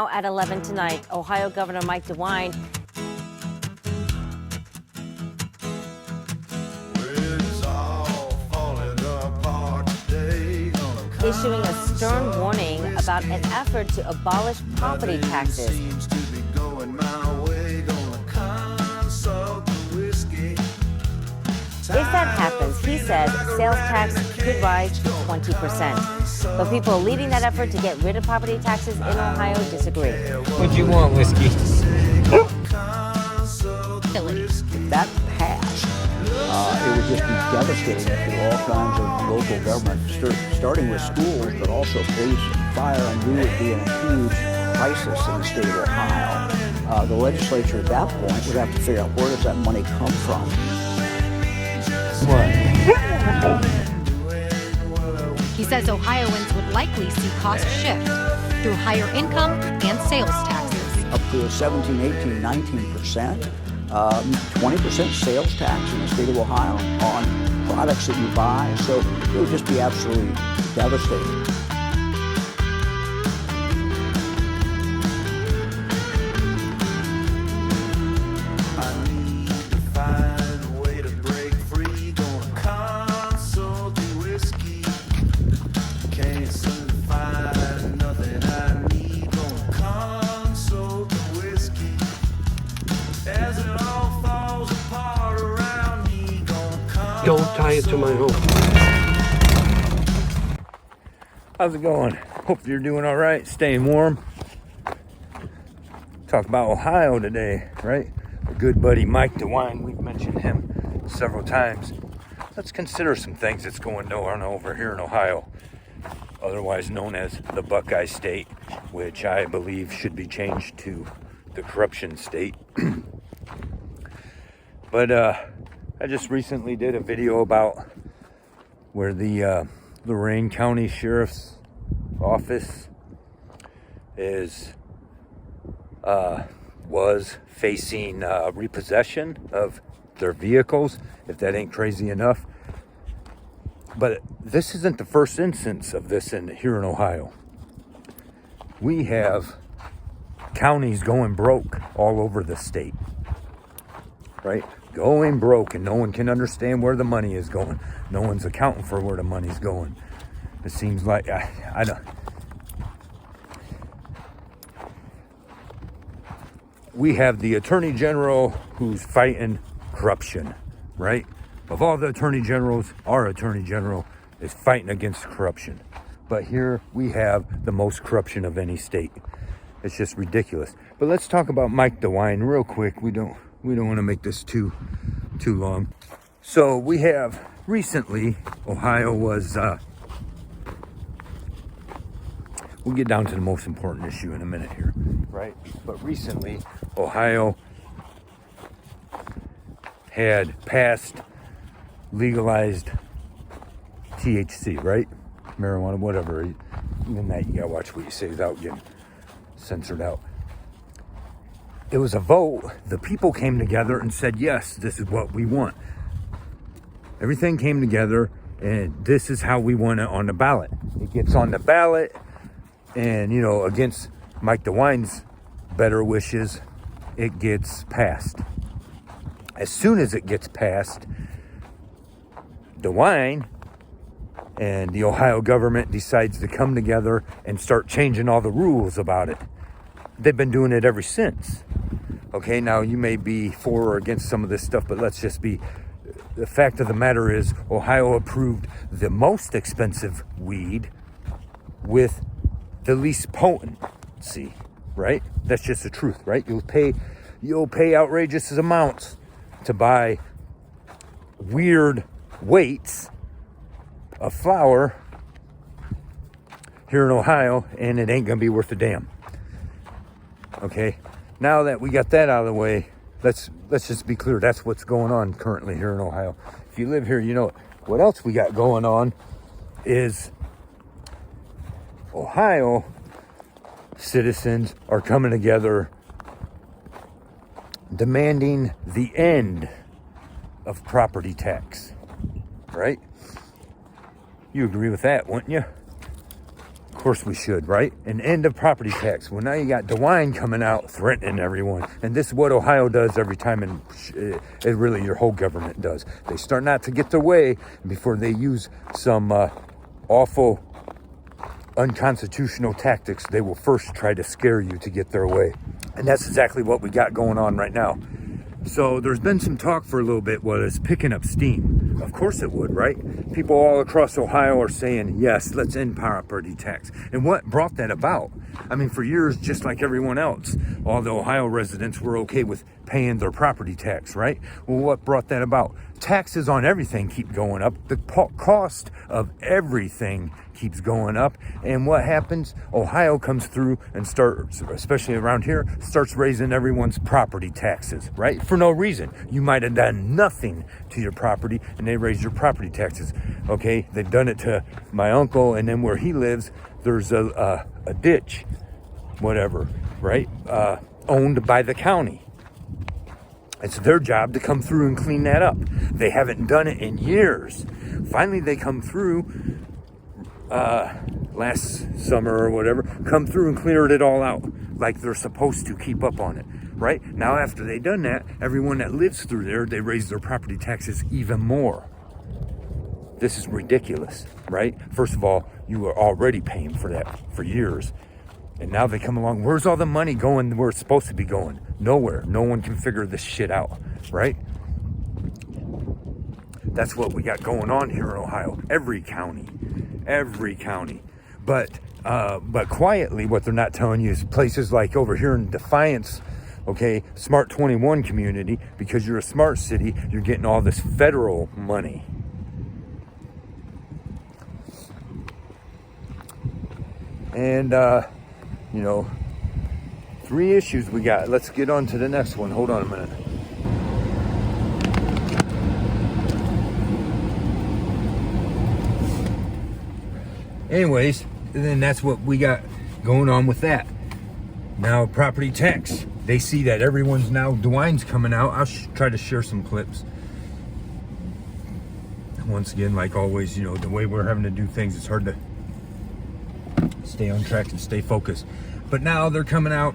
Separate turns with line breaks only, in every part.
now at 11 tonight, Ohio Governor Mike DeWine issuing a stern warning about an effort to abolish property taxes. If that happens, he says sales tax could rise to 20%. But people leading that effort to get rid of property taxes in Ohio disagree.
What do you want, whiskey?
If that passed, it would just be devastating to all kinds of local government, starting with schools, but also police and fire, and we would be in a huge crisis in the state of Ohio. The legislature at that point would have to figure out where does that money come from.
He says Ohioans would likely see costs shift through higher income and sales taxes.
Up to 17, 18, 19%, 20% sales tax in the state of Ohio on products that you buy. So it would just be absolutely devastating.
Don't tie it to my home.
How's it going? Hope you're doing all right, staying warm. Talk about Ohio today, right? Our good buddy Mike DeWine, we've mentioned him several times. Let's consider some things that's going on over here in Ohio, otherwise known as the Buckeye State, which I believe should be changed to the corruption state. But I just recently did a video about where the Lorain County Sheriff's Office was facing repossession of their vehicles, if that ain't crazy enough. But this isn't the first instance of this here in Ohio. We have counties going broke all over the state, right? Going broke, and no one can understand where the money is going. No one's accounting for where the money's going. It seems like I don't. We have the Attorney General who's fighting corruption, right? Of all the Attorney Generals, our Attorney General is fighting against corruption. But here we have the most corruption of any state. It's just ridiculous. But let's talk about Mike DeWine real quick. We don't want to make this too long. So we have recently, Ohio was, we'll get down to the most important issue in a minute here, right? But recently, Ohio had passed legalized THC, right? Marijuana, whatever. Even that, you gotta watch what you say without getting censored out. It was a vote. The people came together and said, yes, this is what we want. Everything came together, and this is how we want it on the ballot. It gets on the ballot, and, against Mike DeWine's better wishes, it gets passed. As soon as it gets passed, DeWine and the Ohio government decides to come together and start changing all the rules about it. They've been doing it ever since. Okay, now you may be for or against some of this stuff, but let's just be, the fact of the matter is Ohio approved the most expensive weed with the least potency, right? That's just the truth, right? You'll pay outrageous amounts to buy weird weights of flour here in Ohio, and it ain't gonna be worth a damn. Okay, now that we got that out of the way, let's just be clear. That's what's going on currently here in Ohio. If you live here, you know what else we got going on is Ohio citizens are coming together demanding the end of property tax, right? You agree with that, wouldn't you? Of course we should, right? An end of property tax. Well, now you got DeWine coming out threatening everyone. And this is what Ohio does every time, and it really your whole government does. They start not to get their way before they use some awful unconstitutional tactics. They will first try to scare you to get their way. And that's exactly what we got going on right now. So there's been some talk for a little bit, well, it's picking up steam. Of course it would, right? People all across Ohio are saying, yes, let's end property tax. And what brought that about? I mean, for years, just like everyone else, all the Ohio residents were okay with paying their property tax, right? Well, what brought that about? Taxes on everything keep going up. The cost of everything keeps going up. And what happens? Ohio comes through and starts, especially around here, starts raising everyone's property taxes, right? For no reason. You might have done nothing to your property and they raise your property taxes. Okay, they've done it to my uncle, and then where he lives, there's a ditch, whatever, right? Owned by the county. It's their job to come through and clean that up. They haven't done it in years. Finally, they come through last summer or whatever, come through and cleared it all out like they're supposed to, keep up on it, right? Now, after they done that, everyone that lives through there, they raise their property taxes even more. This is ridiculous, right? First of all, you were already paying for that for years. And now they come along. Where's all the money going where it's supposed to be going? Nowhere. No one can figure this shit out, right? That's what we got going on here in Ohio. Every county. But quietly, what they're not telling you is places like over here in Defiance, okay, Smart 21 community, because you're a smart city, you're getting all this federal money. And, you know, 3 issues we got. Let's get on to the next one. Hold on a minute. Anyways, then that's what we got going on with that. Now, property tax. They see that everyone's now, DeWine's coming out. I'll try to share some clips. Once again, like always, you know, the way we're having to do things, it's hard to stay on track and stay focused. But now they're coming out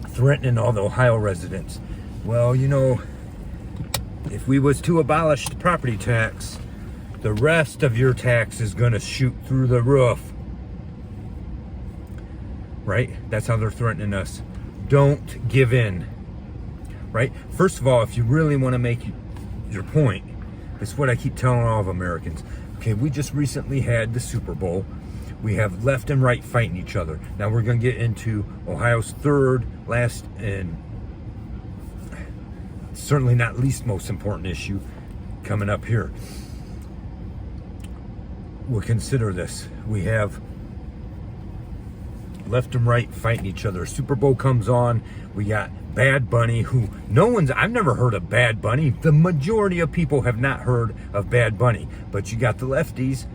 threatening all the Ohio residents. Well, you know, if we was to abolish the property tax, the rest of your tax is going to shoot through the roof. Right? That's how they're threatening us. Don't give in. Right? First of all, if you really want to make your point, it's what I keep telling all of Americans. Okay, we just recently had the Super Bowl. We have left and right fighting each other. Now we're going to get into Ohio's third, last, and certainly not least most important issue coming up here. We'll consider this. We have left and right fighting each other. Super Bowl comes on. We got Bad Bunny, who I've never heard of Bad Bunny. The majority of people have not heard of Bad Bunny. But you got the lefties,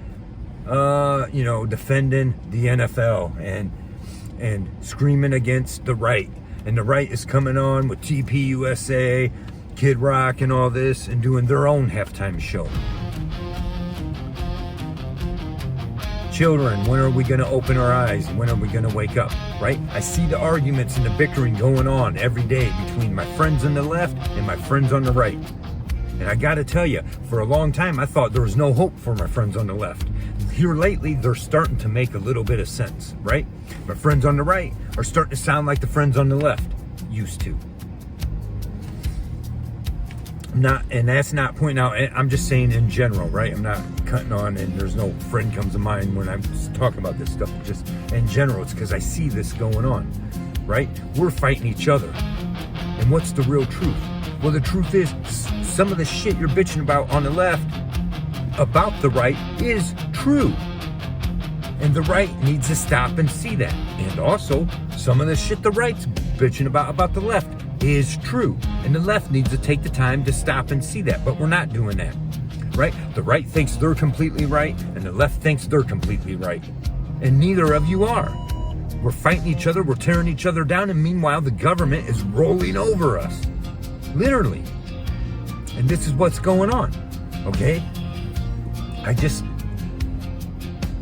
you know, defending the NFL and screaming against the right. And the right is coming on with TPUSA, Kid Rock, and all this, and doing their own halftime show. Children, when are we going to open our eyes? When are we going to wake up, right? I see the arguments and the bickering going on every day between my friends on the left and my friends on the right. And I got to tell you, for a long time, I thought there was no hope for my friends on the left. Here lately, they're starting to make a little bit of sense, right? My friends on the right are starting to sound like the friends on the left used to. And that's not pointing out, I'm just saying in general, right? I'm not cutting on, and there's no friend comes to mind when I'm talking about this stuff. Just in general, it's because I see this going on, right? We're fighting each other. And what's the real truth? Well, the truth is, some of the shit you're bitching about on the left, about the right, is true. And the right needs to stop and see that. And also, some of the shit the right's bitching about the left, is true. And the left needs to take the time to stop and see that. But we're not doing that, right? The right thinks they're completely right, and the left thinks they're completely right. And neither of you are. We're fighting each other, we're tearing each other down, and meanwhile the government is rolling over us. Literally. And this is what's going on, okay?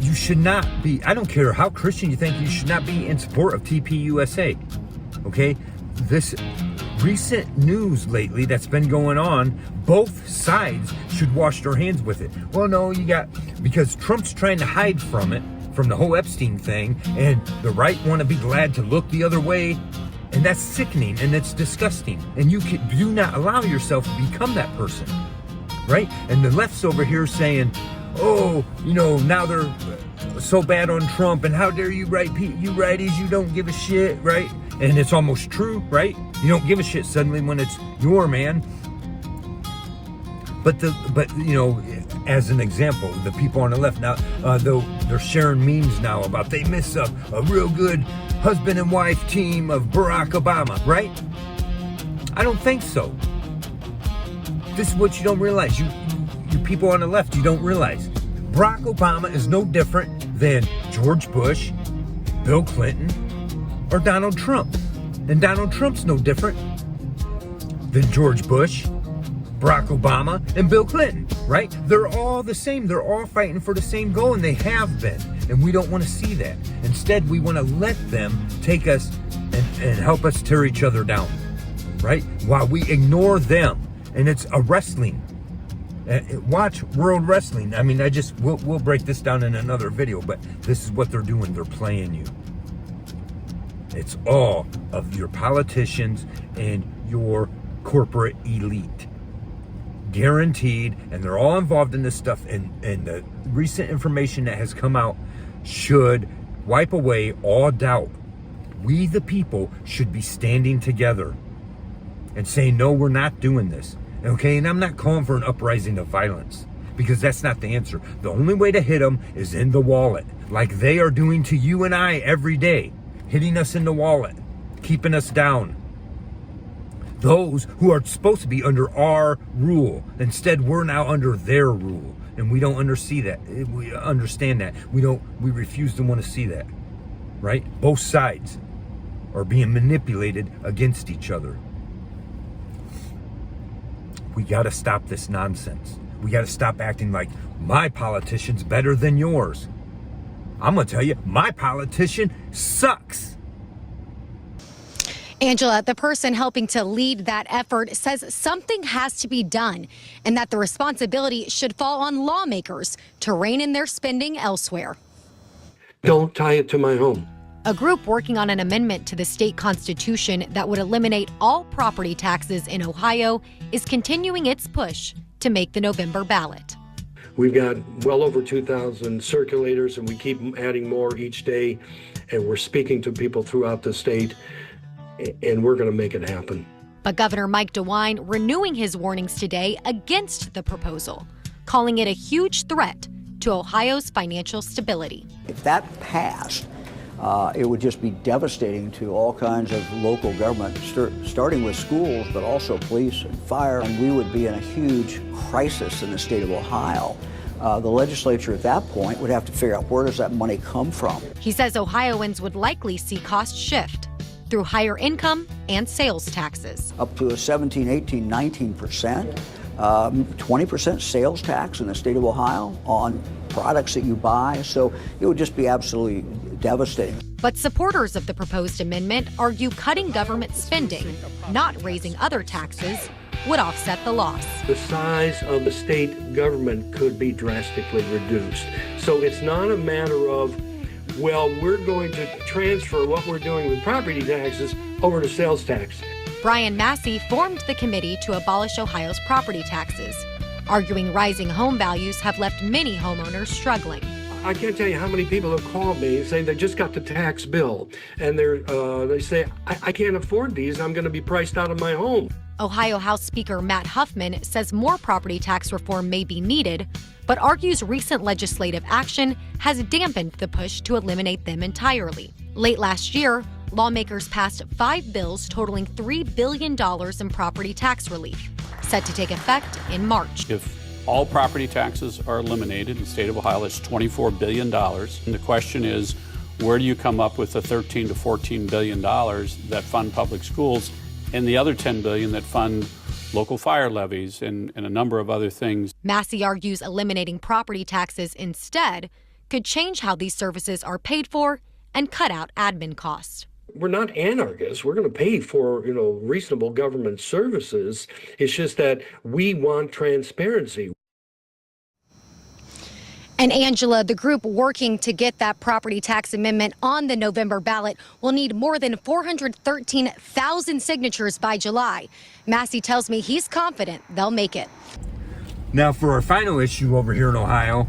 you should not be, I don't care how Christian you think, you should not be in support of TPUSA. Okay? This recent news lately that's been going on, both sides should wash their hands with it. Well, no, because Trump's trying to hide from it, from the whole Epstein thing, and the right want to be glad to look the other way, and that's sickening and it's disgusting. And you do not allow yourself to become that person, right? And the left's over here saying, oh, now they're so bad on Trump, and how dare you righties, you don't give a shit, right? And it's almost true, right? You don't give a shit suddenly when it's your man. But as an example, the people on the left now, they're sharing memes now about they miss a real good husband and wife team of Barack Obama, right? I don't think so. This is what you don't realize. You people on the left, you don't realize. Barack Obama is no different than George Bush, Bill Clinton, or Donald Trump. And Donald Trump's no different than George Bush, Barack Obama, and Bill Clinton, right? They're all the same. They're all fighting for the same goal, and they have been. And we don't want to see that. Instead, we want to let them take us and help us tear each other down, right? While we ignore them. And it's a wrestling. Watch World Wrestling. I mean, we'll break this down in another video, but this is what they're doing. They're playing you. It's all of your politicians and your corporate elite. Guaranteed, and they're all involved in this stuff, and the recent information that has come out should wipe away all doubt. We, the people, should be standing together and saying, no, we're not doing this. Okay, and I'm not calling for an uprising of violence, because that's not the answer. The only way to hit them is in the wallet, like they are doing to you and I every day, hitting us in the wallet, keeping us down. Those who are supposed to be under our rule, instead we're now under their rule, and we don't understand that. We understand that. We refuse to want to see that, right? Both sides are being manipulated against each other. We got to stop this nonsense. We got to stop acting like my politician's better than yours. I'm going to tell you, my politician sucks.
Angela, the person helping to lead that effort, says something has to be done and that the responsibility should fall on lawmakers to rein in their spending elsewhere.
Don't tie it to my home.
A group working on an amendment to the state constitution that would eliminate all property taxes in Ohio is continuing its push to make the November ballot.
We've got well over 2,000 circulators, and we keep adding more each day, and we're speaking to people throughout the state, and we're going to make it happen.
But Governor Mike DeWine renewing his warnings today against the proposal, calling it a huge threat to Ohio's financial stability.
If that passed, it would just be devastating to all kinds of local government, starting with schools, but also police and fire, and we would be in a huge crisis in the state of Ohio. The legislature at that point would have to figure out, where does that money come from?
He says Ohioans would likely see costs shift through higher income and sales taxes.
Up to a 17, 18, 19%, 20% sales tax in the state of Ohio on products that you buy. So it would just be absolutely devastating.
But supporters of the proposed amendment argue cutting government spending, not raising other taxes, would offset the loss.
The size of the state government could be drastically reduced. So it's not a matter of, well, we're going to transfer what we're doing with property taxes over to sales tax.
Brian Massey formed the committee to abolish Ohio's property taxes, arguing rising home values have left many homeowners struggling.
I can't tell you how many people have called me saying they just got the tax bill, and they say, I can't afford these, I'm going to be priced out of my home.
Ohio House Speaker Matt Huffman says more property tax reform may be needed, but argues recent legislative action has dampened the push to eliminate them entirely. Late last year, lawmakers passed 5 bills totaling $3 billion in property tax relief, set to take effect in March.
If all property taxes are eliminated in the state of Ohio, that's $24 billion. And the question is, where do you come up with the $13 to $14 billion that fund public schools and the other $10 billion that fund local fire levies and a number of other things?
Massey argues eliminating property taxes instead could change how these services are paid for and cut out admin costs.
We're not anarchists. We're going to pay for, reasonable government services. It's just that we want transparency.
And Angela, the group working to get that property tax amendment on the November ballot will need more than 413,000 signatures by July. Massey tells me he's confident they'll make it.
Now, for our final issue over here in Ohio,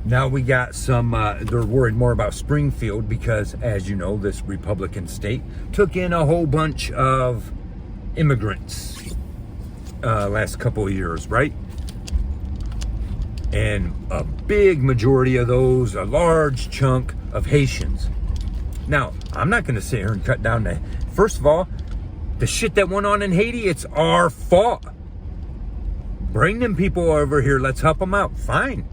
now we got some, they're worried more about Springfield because, as you know, this Republican state took in a whole bunch of immigrants last couple of years, right? And a big majority of those, a large chunk of Haitians. Now, I'm not going to sit here and cut down the, first of all, the shit that went on in Haiti, it's our fault. Bring them people over here, let's help them out, fine.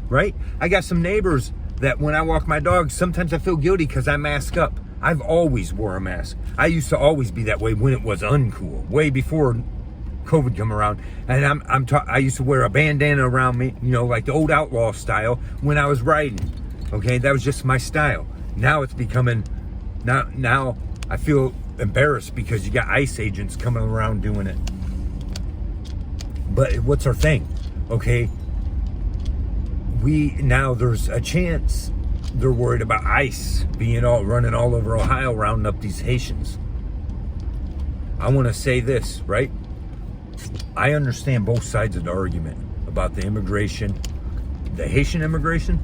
Right? I got some neighbors that when I walk my dog, sometimes I feel guilty because I mask up. I've always wore a mask. I used to always be that way when it was uncool, way before COVID come around. And I used to wear a bandana around me, like the old outlaw style when I was riding. Okay, that was just my style. Now it's becoming, now I feel embarrassed because you got ICE agents coming around doing it. But what's our thing? Okay, now there's a chance they're worried about ICE being running all over Ohio, rounding up these Haitians. I want to say this, right? I understand both sides of the argument about the immigration. The Haitian immigration,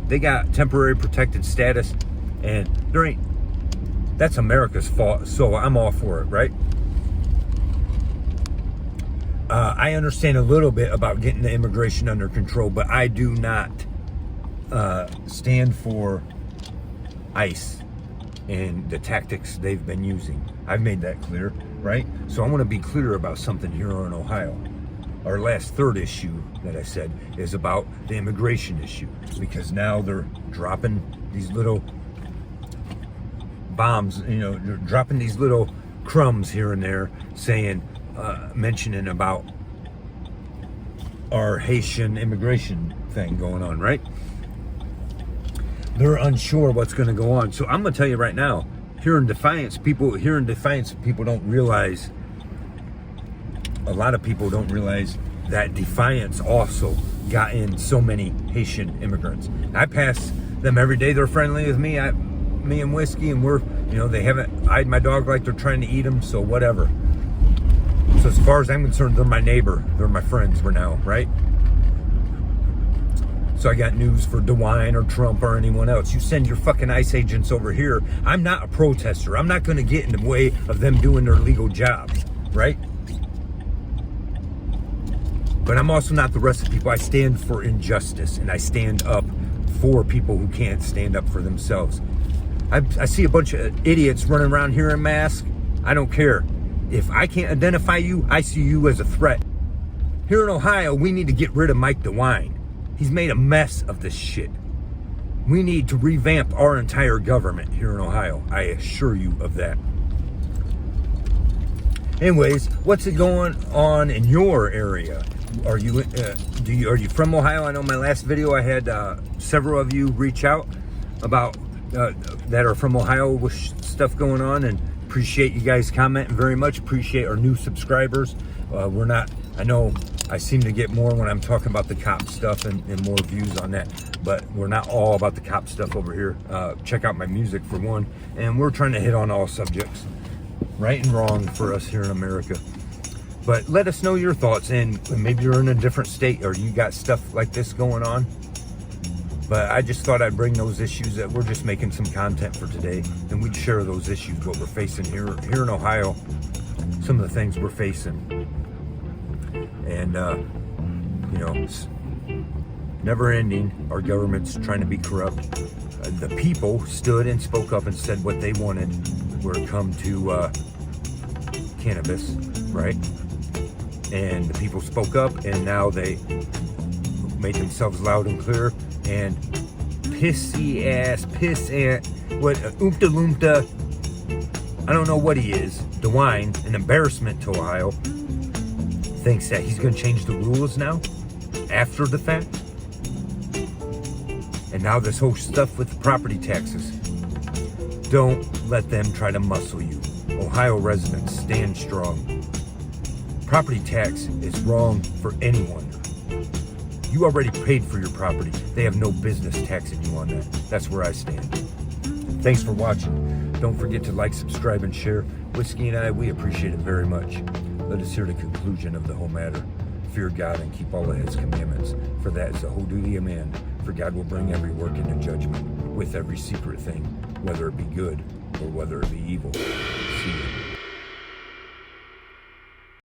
they got temporary protected status, and that's America's fault, so I'm all for it, right? I understand a little bit about getting the immigration under control, but I do not stand for ICE and the tactics they've been using. I've made that clear, right? So I want to be clear about something here in Ohio. Our last third issue that I said is about the immigration issue, because now they're dropping these little bombs, they're dropping these little crumbs here and there, saying, mentioning about our Haitian immigration thing going on, right? They're unsure what's going to go on. So I'm going to tell you right now, here in Defiance, people don't realize, a lot of people don't realize that Defiance also got in so many Haitian immigrants. I pass them every day. They're friendly with me. Me and Whiskey, and we're, they haven't eyed my dog like they're trying to eat him, so whatever. So as far as I'm concerned, they're my neighbor. They're my friends for now, right? So I got news for DeWine or Trump or anyone else. You send your fucking ICE agents over here. I'm not a protester. I'm not going to get in the way of them doing their legal jobs, right? But I'm also not the rest of people. I stand for injustice, and I stand up for people who can't stand up for themselves. I see a bunch of idiots running around here in masks. I don't care. If I can't identify you, I see you as a threat. Here in Ohio, we need to get rid of Mike DeWine. He's made a mess of this shit. We need to revamp our entire government here in Ohio. I assure you of that. Anyways, what's it going on in your area? Are you from Ohio? I know my last video I had several of you reach out about that are from Ohio with stuff going on, and appreciate you guys commenting very much. Appreciate our new subscribers. I know I seem to get more when I'm talking about the cop stuff and more views on that, but we're not all about the cop stuff over here. Check out my music for one, and we're trying to hit on all subjects, right and wrong for us here in America. But let us know your thoughts, and maybe you're in a different state or you got stuff like this going on. But I just thought I'd bring those issues, that we're just making some content for today, and we'd share those issues, what we're facing here in Ohio, some of the things we're facing. And, it's never ending. Our government's trying to be corrupt. The people stood and spoke up and said what they wanted when it come to cannabis, right? And the people spoke up, and now they made themselves loud and clear. And piss what Oompa Loompa, I don't know what he is, DeWine, an embarrassment to Ohio, thinks that he's going to change the rules now after the fact. Now this whole stuff with the property taxes. Don't let them try to muscle you. Ohio residents, stand strong. Property tax is wrong for anyone. You already paid for your property. They have no business taxing you on that. That's where I stand. Thanks for watching. Don't forget to like, subscribe, and share. Whiskey and I, we appreciate it very much. Let us hear the conclusion of the whole matter. Fear God and keep all of his commandments, for that is the whole duty of man. For God will bring every work into judgment with every secret thing, whether it be good or whether it be evil.